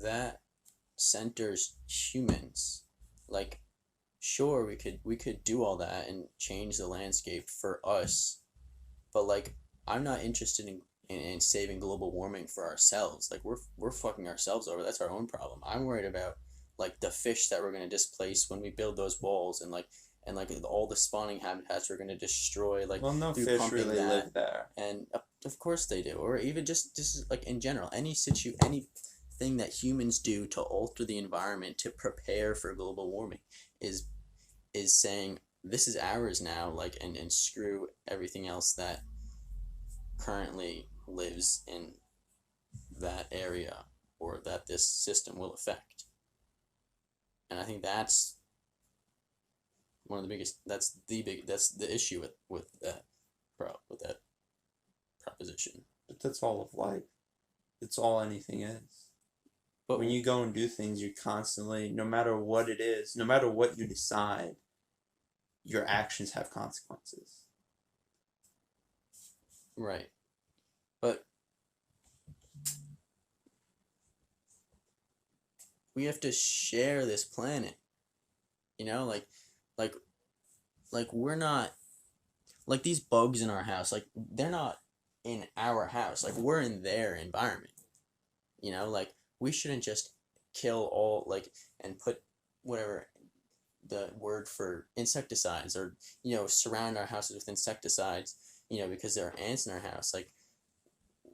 that centers humans. Like, sure, we could do all that and change the landscape for us, but like, I'm not interested in saving global warming for ourselves. Like, we're fucking ourselves over. That's our own problem. I'm worried about like the fish that we're gonna displace when we build those walls, and all the spawning habitats we're gonna destroy, like Well, no through fish pumping really that. live there. And of course they do. Or even just like in general, anything that humans do to alter the environment to prepare for global warming is is saying this is ours now, like, and screw everything else that currently lives in that area or that this system will affect. And I think that's one of the biggest that's the issue with that proposition. But that's all of life. It's all anything is. But When you go and do things, you're constantly, no matter what it is, no matter what you decide, your actions have consequences. right. But we have to share this planet. You know, like like we're not like these bugs in our house, like they're not in our house. Like we're in their environment. You know, like we shouldn't just kill all like and put whatever the word for insecticides or surround our houses with insecticides, because there are ants in our house. Like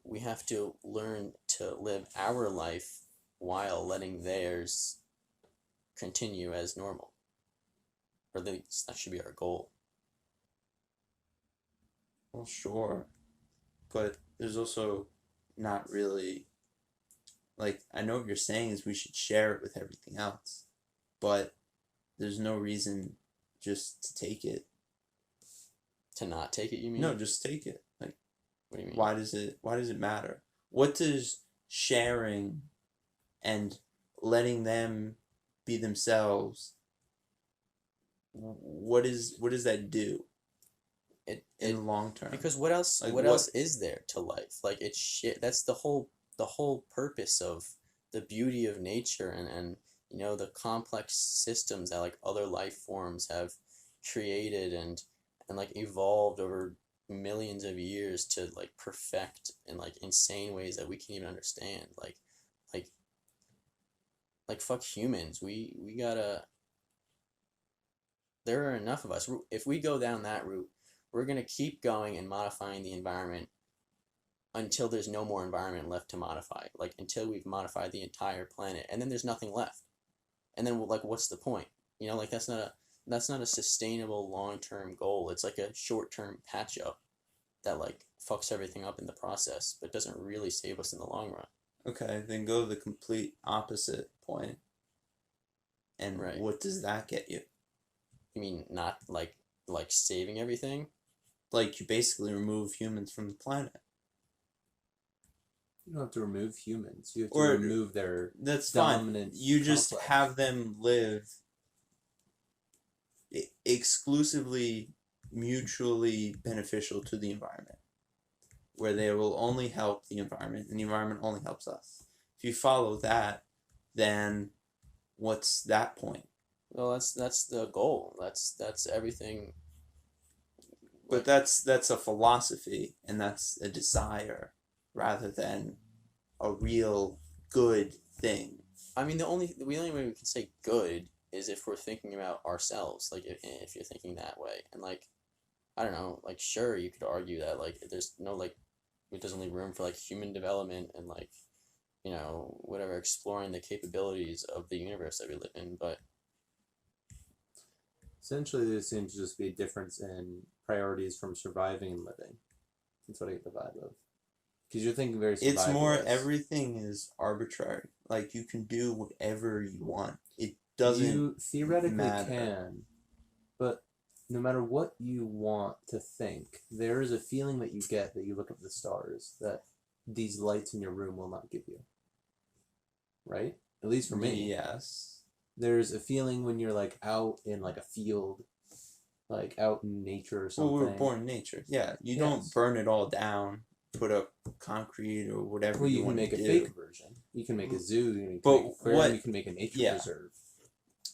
we have to learn to live our life while letting theirs continue as normal. Or at least that should be our goal. Well, sure. But there's also not really, like, I know what you're saying is we should share it with everything else, but there's no reason just to take it. To not take it, you mean? No, just take it. Like, What do you mean? why does it matter? What does sharing and letting them be themselves, what does that do in the long term? Because what else? Like, what else is there to life? Like it's shit. That's the whole purpose of the beauty of nature, and the complex systems that like other life forms have created and like evolved over millions of years to like perfect in like insane ways that we can't even understand. Like like fuck humans. We gotta. There are enough of us. If we go down that route, we're gonna keep going and modifying the environment until there's no more environment left to modify. Like until we've modified the entire planet, and then there's nothing left. And then like, what's the point? Like that's not a sustainable long term goal. It's like a short term patch up that like fucks everything up in the process, but doesn't really save us in the long run. Okay, then go to the complete opposite point. And Right. what does that get you? You mean not like saving everything? Like, you basically remove humans from the planet. You don't have to remove humans. You have to Or- remove their That's fine. dominant. You just complex. have them live exclusively mutually beneficial to the environment, where they will only help the environment and the environment only helps us. If you follow that, then what's that point? Well, that's the goal. That's everything. But that's a philosophy, and that's a desire rather than a real good thing. I mean, the only way we can say good is if we're thinking about ourselves. Like if you're thinking that way, and like, I don't know, like sure you could argue that like there's no like, it doesn't leave room for like human development and like, whatever, exploring the capabilities of the universe that we live in. But Essentially, there seems to just be a difference in priorities from surviving and living. That's what I get the vibe of. Because you're thinking very It's more survivalist. everything is arbitrary. Like, you can do whatever you want. It doesn't You theoretically matter. can, but no matter what you want to think, there is a feeling that you get that you look up at the stars that these lights in your room will not give you. Right? At least for me. Yes. There's a feeling when you're like out in like a field, like out in nature or something. Well, we were born in nature. Yeah, you Yes. don't burn it all down put up concrete or whatever Well, you can want make to a do. fake version. You can make a zoo. You can But make an aquarium. what- You can make a nature yeah. preserve.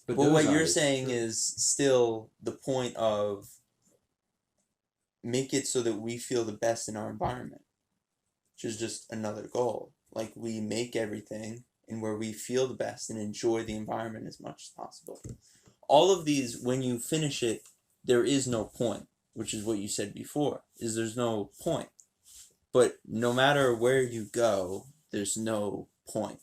But But those what you're aren't as saying true. is still the point of make it so that we feel the best in our environment, which is just another goal. Like we make everything and where we feel the best and enjoy the environment as much as possible. All of these, when you finish it, there is no point, which is what you said before, is there's no point. But no matter where you go, there's no point.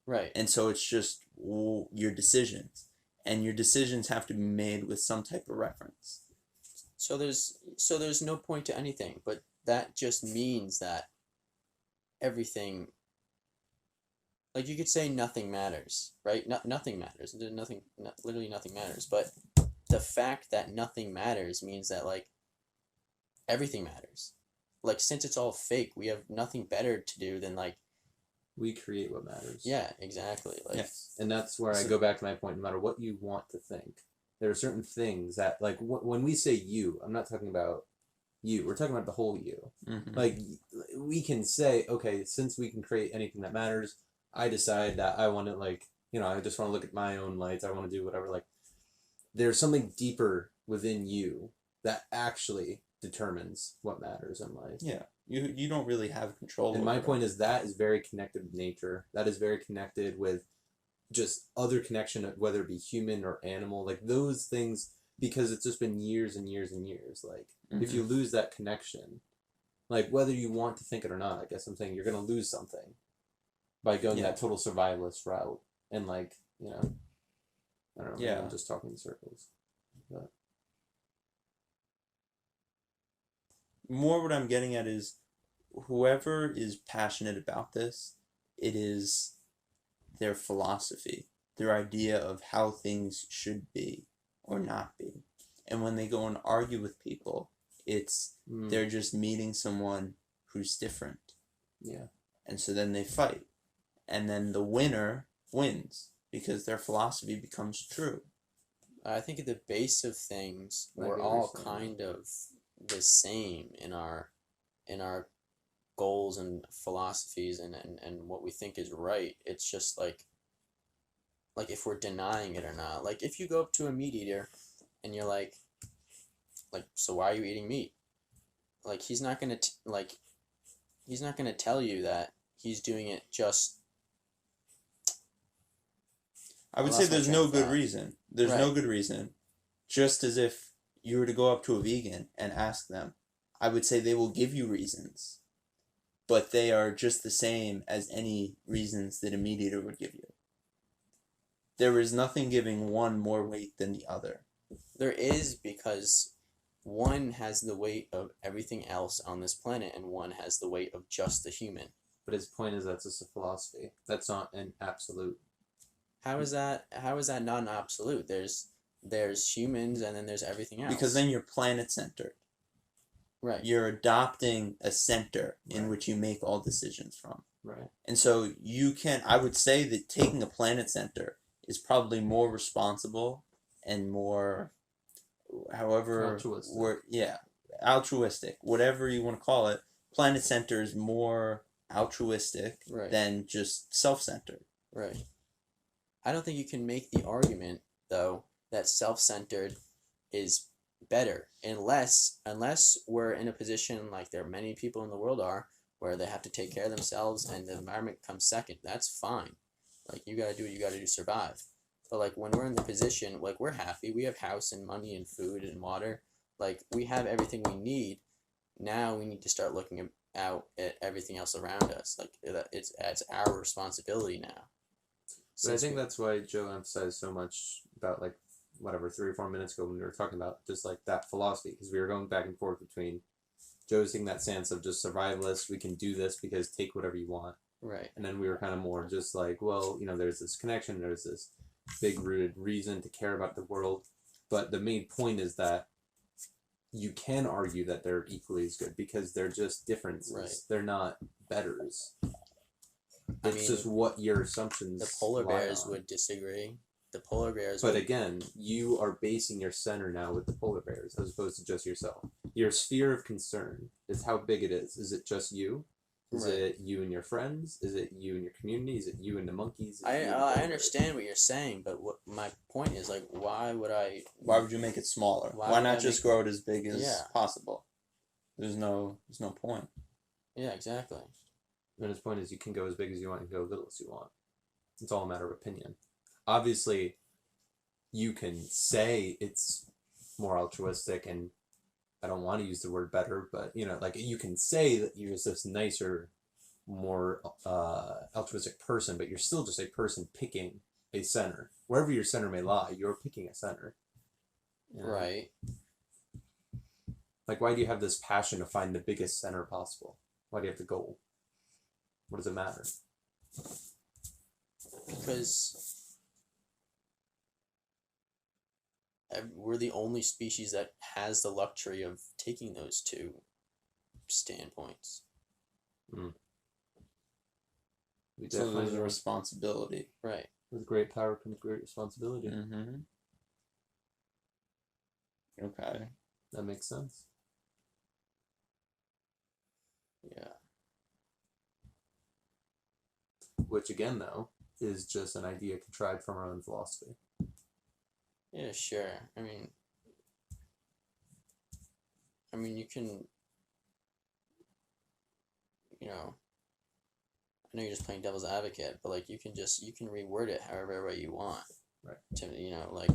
Right. And so it's just your decisions. And your decisions have to be made with some type of reference. So there's no point to anything, but that just means that everything, like you could say nothing matters, right? Nothing matters. Literally nothing matters. But the fact that nothing matters means that like everything matters. Like since it's all fake, we have nothing better to do than like We create what matters. yeah, exactly. Like Yes. And that's where I go back to my point. No matter what you want to think, there are certain things that, like, when we say you, I'm not talking about you. We're talking about the whole you. Mm-hmm. Like, we can say, okay, since we can create anything that matters, I decide that I want to, like, I just want to look at my own lights. I want to do whatever. Like, there's something deeper within you that actually determines what matters in life. Yeah. You don't really have control And over my it. point is that is very connected with nature. That is very connected with just other connection, whether it be human or animal. Like those things, because it's just been years and years and years. Like if you lose that connection, like whether you want to think it or not, I guess I'm saying you're going to lose something by going that total survivalist route. And like, I don't know, maybe I'm just talking in circles. But more what I'm getting at is whoever is passionate about this, it is their philosophy, their idea of how things should be or not be. And when they go and argue with people, it's they're just meeting someone who's different. Yeah. And so then they fight. And then the winner wins because their philosophy becomes true. I think at the base of things, I we're get what all you're saying. kind of the same in our goals and philosophies and what we think is right. It's just like if we're denying it or not. Like if you go up to a meat eater and you're like so why are you eating meat? Like he's not gonna tell you that he's doing it just. I would Well, say that's my there's train no of good thought. reason. There's no good reason. Just as if you were to go up to a vegan and ask them, I would say they will give you reasons, but they are just the same as any reasons that a meat eater would give you. There is nothing giving one more weight than the other. There is, because one has the weight of everything else on this planet and one has the weight of just the human. But his point is that's just a philosophy. That's not an absolute. How is that not an absolute? There's humans and then there's everything else. Because then you're planet centered. Right. You're adopting a center in Right. which you make all decisions from. Right. And so I would say that taking a planet center is probably more responsible and more, however, Altruistic. Altruistic, whatever you want to call it. Planet center is more altruistic than just self-centered. Right. I don't think you can make the argument, though, that self-centered is better unless we're in a position like there are many people in the world are where they have to take care of themselves and the environment comes second. That's fine. Like you gotta do what you gotta do to survive. But like when we're in the position, like we're happy, we have house and money and food and water, like we have everything we need. Now we need to start looking out at everything else around us. Like it's our responsibility now. But I think that's why Joe emphasized so much about, like, whatever, 3 or 4 minutes ago when we were talking about just, like, that philosophy. Because we were going back and forth between Joe's taking that stance of just survivalist, we can do this because take whatever you want. Right. And then we were kind of more just like, well, there's this connection, there's this big-rooted reason to care about the world. But the main point is that you can argue that they're equally as good because they're just differences. Right. They're not betters. I It's mean, just what your assumptions. the polar lie bears on. would disagree. The polar bears But would... again, you are basing your center now with the polar bears as opposed to just yourself. your sphere of concern is how big it is. Is it just you? Is Right. it you and your friends? Is it you and your community? Is it you and the monkeys? Is it I you and the I bears? understand what you're saying, but what my point is, like, why would you make it smaller? Why Why would not I just make- grow it as big as Yeah. possible? There's no point. Yeah, exactly. And his point is you can go as big as you want and go as little as you want. It's all a matter of opinion. Obviously, you can say it's more altruistic, and I don't want to use the word better, but like you can say that you're just this nicer, more altruistic person, but you're still just a person picking a center. Wherever your center may lie, you're picking a center. Right. Like, why do you have this passion to find the biggest center possible? Why do you have the goal? What does it matter? Because we're the only species that has the luxury of taking those two standpoints. We So definitely there's a responsibility. Right. with great power comes great responsibility. Mm-hmm. Okay. That makes sense. Yeah. Which again, though, is just an idea contrived from our own philosophy. Yeah, sure. I mean, you can, I know you're just playing devil's advocate, but like you can reword it however way you want. Right. To like.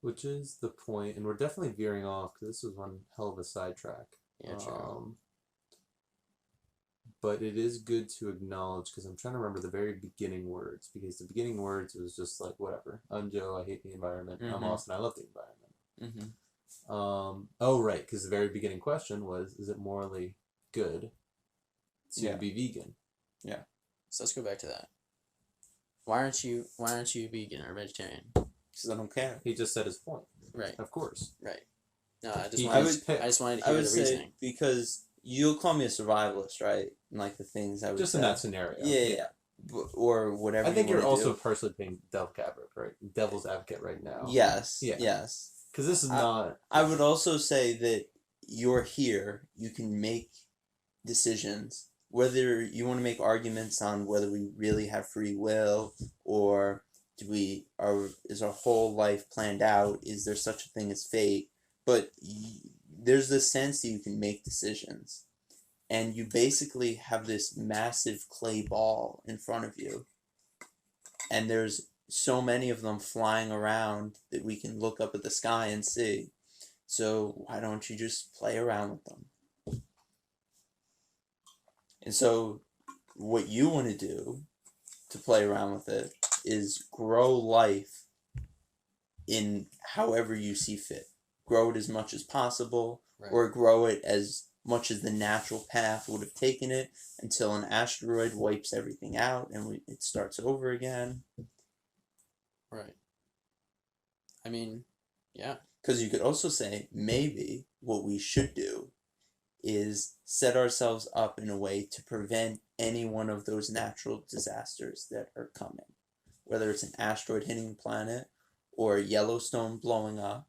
Which is the point, and we're definitely veering off because this was one hell of a sidetrack. Yeah, true. But it is good to acknowledge, because I'm trying to remember the very beginning words, because the beginning words was just like, whatever. I'm Joe, I hate the environment. I'm Austin, I love the environment. Oh, right, because the very beginning question was, is it morally good to be vegan? Yeah. So let's go back to that. Why aren't you vegan or vegetarian? Because I don't care. He just said his point. Right. Of course. Right. No, I He just just wanted to I hear would the say reasoning. because you'll call me a survivalist, right? And like the things I would Just say. in that scenario. Yeah. Or whatever. I think you you're wanna also do. partially playing devil's advocate right now. Yes. Yeah. Yes. Because this is not. I would also say that you're here. You can make decisions. Whether you want to make arguments on whether we really have free will, or is our whole life planned out? Is there such a thing as fate? But there's this sense that you can make decisions, and you basically have this massive clay ball in front of you, and there's so many of them flying around that we can look up at the sky and see. So why don't you just play around with them? And so what you want to do to play around with it is grow life in however you see fit. Grow it as much as possible, Right. or grow it as much as the natural path would have taken it until an asteroid wipes everything out and it starts over again. Right. I mean, yeah. Because you could also say maybe what we should do is set ourselves up in a way to prevent any one of those natural disasters that are coming. Whether it's an asteroid hitting the planet or Yellowstone blowing up,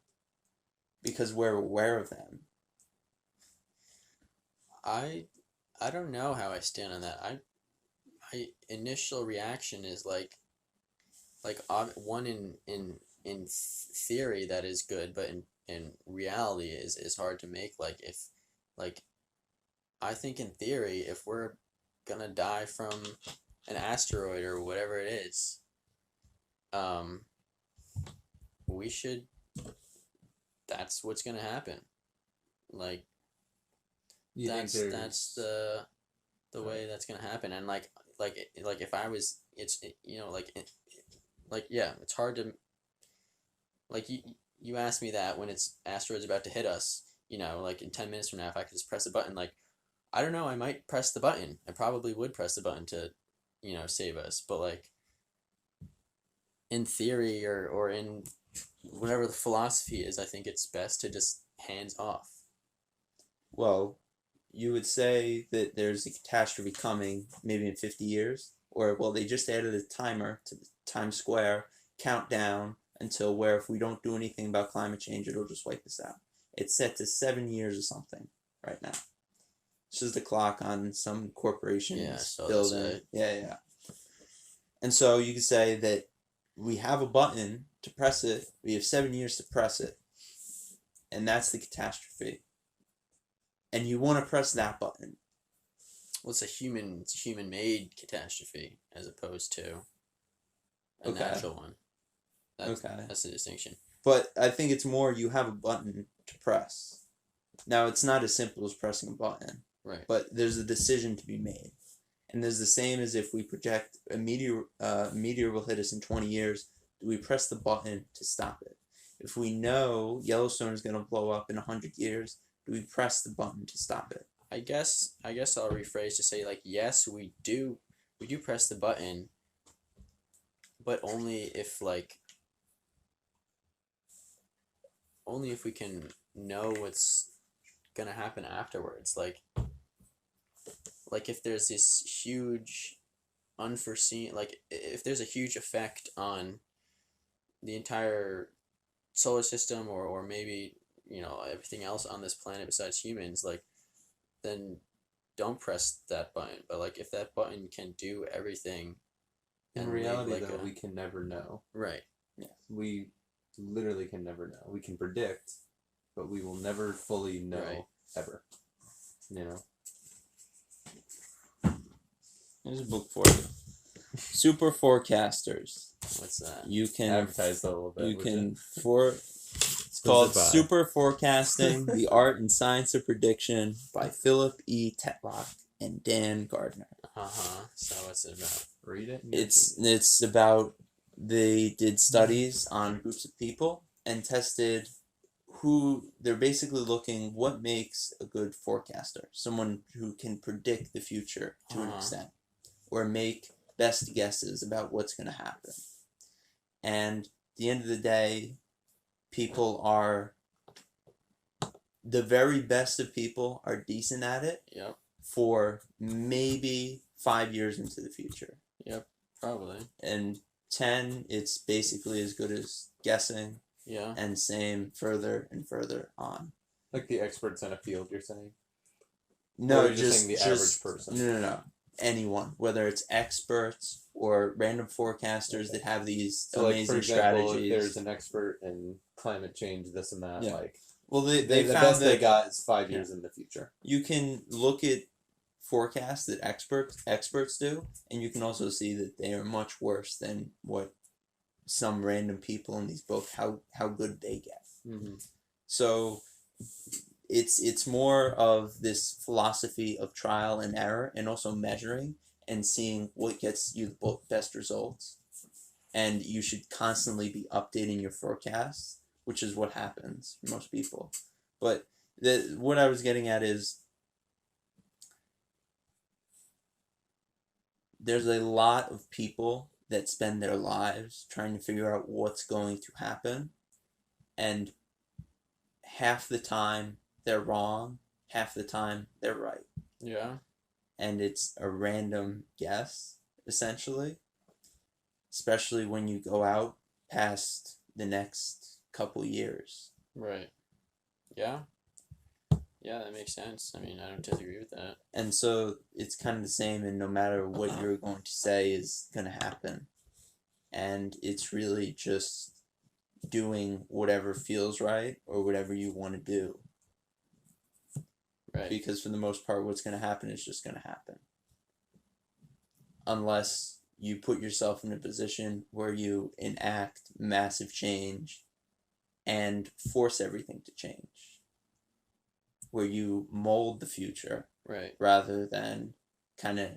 because we're aware of them. I don't know how I stand on that. My initial reaction is like one in theory that is good, but in reality is hard to make. Like if I think in theory, if we're gonna die from an asteroid or whatever it is, we should. That's what's gonna happen. Like that's the way that's gonna happen. And like if I was, it's yeah, it's hard to like you asked me that when it's asteroids about to hit us. Like in 10 minutes from now, if I could just press a button, like I don't know, I might press the button. I probably would press the button to, save us. But like in theory or in whatever the philosophy is, I think it's best to just hands off. Well, you would say that there's a catastrophe coming maybe in 50 years, or well, they just added a timer to the Times Square countdown until where if we don't do anything about climate change, it'll just wipe us out. It's set to 7 years or something right now. This is the clock on some corporation's building. Yeah. And so you could say that we have a button to press it. We have 7 years to press it. And that's the catastrophe. And you want to press that button. Well, it's a human-made catastrophe as opposed to a natural one. That's the distinction. But I think it's more you have a button to press. Now, it's not as simple as pressing a button. Right. But there's a decision to be made. And there's the same as if we project a meteor will hit us in 20 years, do we press the button to stop it? If we know Yellowstone is going to blow up in 100 years, do we press the button to stop it? I guess I'll rephrase to say, like, yes, we do press the button, but only if we can know what's gonna happen afterwards. Like if there's this huge unforeseen, like if there's a huge effect on the entire solar system or maybe, you know, everything else on this planet besides humans, like, then don't press that button. But like if that button can do everything, in reality, though, we can never know. Right. Yeah. We literally can never know. We can predict, but we will never fully know ever. You know. Here's a book for you. Super Forecasters. What's that? You can advertise a little bit. It's called Super Forecasting: The Art and Science of Prediction by Philip E. Tetlock and Dan Gardner. So what's it about? Read it. It's about, they did studies on groups of people and tested who, they're basically looking what makes a good forecaster, someone who can predict the future to an extent or make best guesses about what's going to happen. And at the end of the day, people are, the very best of people are decent at it. Yep. For maybe 5 years into the future. Yep, probably. And 10, it's basically as good as guessing. Yeah. And same further and further on. Like the experts in a field, you're saying? No, just the average person. No. Anyone, whether it's experts or random forecasters that have these amazing for example, strategies. If there's an expert in climate change, this and that, like. Well, they the found best that they got is 5 years in the future. You can look at forecasts that experts do, and you can also see that they are much worse than what some random people in these books, how good they get. Mm-hmm. So it's more of this philosophy of trial and error, and also measuring and seeing what gets you the best results. And you should constantly be updating your forecasts, which is what happens for most people. But what I was getting at is there's a lot of people that spend their lives trying to figure out what's going to happen, and half the time they're wrong, half the time they're right. Yeah. And it's a random guess, essentially, especially when you go out past the next couple years. Right. Yeah. Yeah, that makes sense. I mean, I don't disagree with that. And so it's kind of the same, and no matter what you're going to say is going to happen. And it's really just doing whatever feels right or whatever you want to do. Right. Because for the most part, what's going to happen is just going to happen. Unless you put yourself in a position where you enact massive change and force everything to change. Where you mold the future. Right. Rather than kind of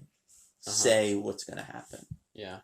say what's going to happen. Yeah.